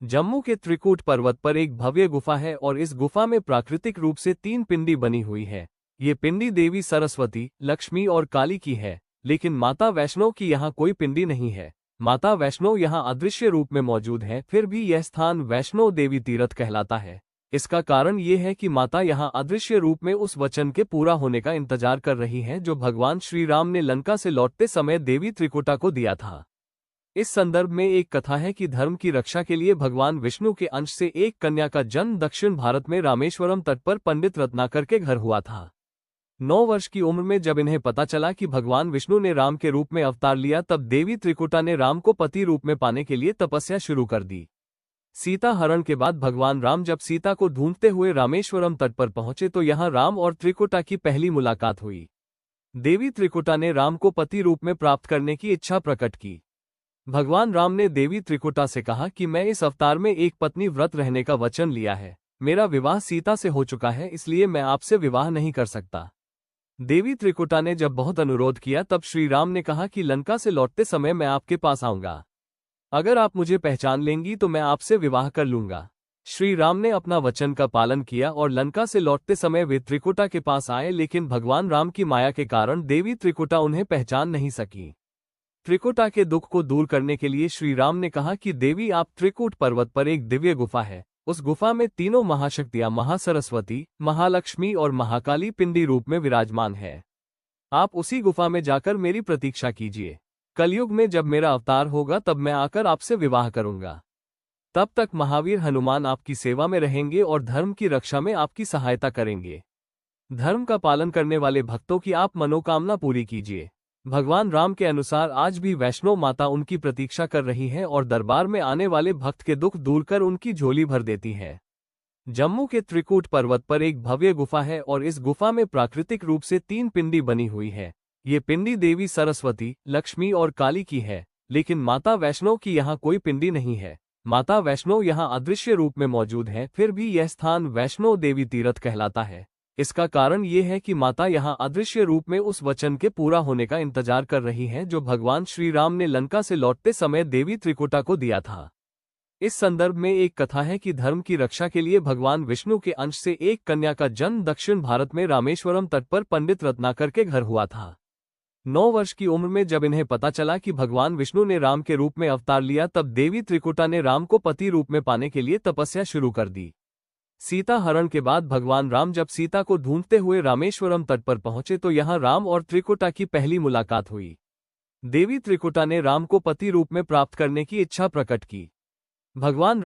जम्मू के त्रिकूट पर्वत पर एक भव्य गुफा है और इस गुफा में प्राकृतिक रूप से 3 पिंडी बनी हुई है। ये पिंडी देवी सरस्वती, लक्ष्मी और काली की है, लेकिन माता वैष्णो की यहाँ कोई पिंडी नहीं है। माता वैष्णो यहाँ अदृश्य रूप में मौजूद है, फिर भी यह स्थान वैष्णो देवी तीर्थ कहलाता है। इसका कारण ये है कि माता यहाँ अदृश्य रूप में उस वचन के पूरा होने का इंतजार कर रही हैं जो भगवान श्री राम ने लंका से लौटते समय देवी त्रिकुटा को दिया था। इस संदर्भ में एक कथा है कि धर्म की रक्षा के लिए भगवान विष्णु के अंश से एक कन्या का जन्म दक्षिण भारत में रामेश्वरम तट पर पंडित रत्नाकर के घर हुआ था। 9 वर्ष की उम्र में जब इन्हें पता चला कि भगवान विष्णु ने राम के रूप में अवतार लिया, तब देवी त्रिकुटा ने राम को पति रूप में पाने के लिए तपस्या शुरू कर दी। सीता हरण के बाद भगवान राम जब सीता को ढूंढते हुए रामेश्वरम तट पर पहुंचे तो यहाँ राम और त्रिकुटा की पहली मुलाकात हुई। देवी त्रिकुटा ने राम को पति रूप में प्राप्त करने की इच्छा प्रकट की। भगवान राम ने देवी त्रिकुटा से कहा कि मैं इस अवतार में एक पत्नी व्रत रहने का वचन लिया है। मेरा विवाह सीता से हो चुका है, इसलिए मैं आपसे विवाह नहीं कर सकता। देवी त्रिकुटा ने जब बहुत अनुरोध किया तब श्री राम ने कहा कि लंका से लौटते समय मैं आपके पास आऊंगा। अगर आप मुझे पहचान लेंगी तो मैं आपसे विवाह कर लूंगा। श्री राम ने अपना वचन का पालन किया और लंका से लौटते समय वे त्रिकुटा के पास आए, लेकिन भगवान राम की माया के कारण देवी त्रिकुटा उन्हें पहचान नहीं सकी। त्रिकुटा के दुख को दूर करने के लिए श्री राम ने कहा कि देवी, आप त्रिकूट पर्वत पर एक दिव्य गुफा है। उस गुफा में तीनों महाशक्तियां महासरस्वती, महालक्ष्मी और महाकाली पिंडी रूप में विराजमान है। आप उसी गुफा में जाकर मेरी प्रतीक्षा कीजिए। कलयुग में जब मेरा अवतार होगा तब मैं आकर आपसे विवाह करूंगा। तब तक महावीर हनुमान आपकी सेवा में रहेंगे और धर्म की रक्षा में आपकी सहायता करेंगे। धर्म का पालन करने वाले भक्तों की आप मनोकामना पूरी कीजिए। भगवान राम के अनुसार आज भी वैष्णो माता उनकी प्रतीक्षा कर रही हैं और दरबार में आने वाले भक्त के दुख दूर कर उनकी झोली भर देती हैं। जम्मू के त्रिकूट पर्वत पर एक भव्य गुफा है और इस गुफा में प्राकृतिक रूप से 3 पिंडी बनी हुई है। ये पिंडी देवी सरस्वती, लक्ष्मी और काली की है, लेकिन माता वैष्णो की यहाँ कोई पिंडी नहीं है। माता वैष्णो यहाँ अदृश्य रूप में मौजूद है, फिर भी यह स्थान वैष्णो देवी तीर्थ कहलाता है। इसका कारण ये है कि माता यहाँ अदृश्य रूप में उस वचन के पूरा होने का इंतजार कर रही हैं जो भगवान श्री राम ने लंका से लौटते समय देवी त्रिकुटा को दिया था। इस संदर्भ में एक कथा है कि धर्म की रक्षा के लिए भगवान विष्णु के अंश से एक कन्या का जन्म दक्षिण भारत में रामेश्वरम तट पर पंडित रत्नाकर के घर हुआ था। 9 वर्ष की उम्र में जब इन्हें पता चला कि भगवान विष्णु ने राम के रूप में अवतार लिया, तब देवी त्रिकुटा ने राम को पति रूप में पाने के लिए तपस्या शुरू कर दी। सीता हरण के बाद भगवान राम जब सीता को ढूंढते हुए रामेश्वरम तट पर पहुंचे तो यहाँ राम और त्रिकुटा की पहली मुलाकात हुई। देवी त्रिकुटा ने राम को पति रूप में प्राप्त करने की इच्छा प्रकट की। भगवान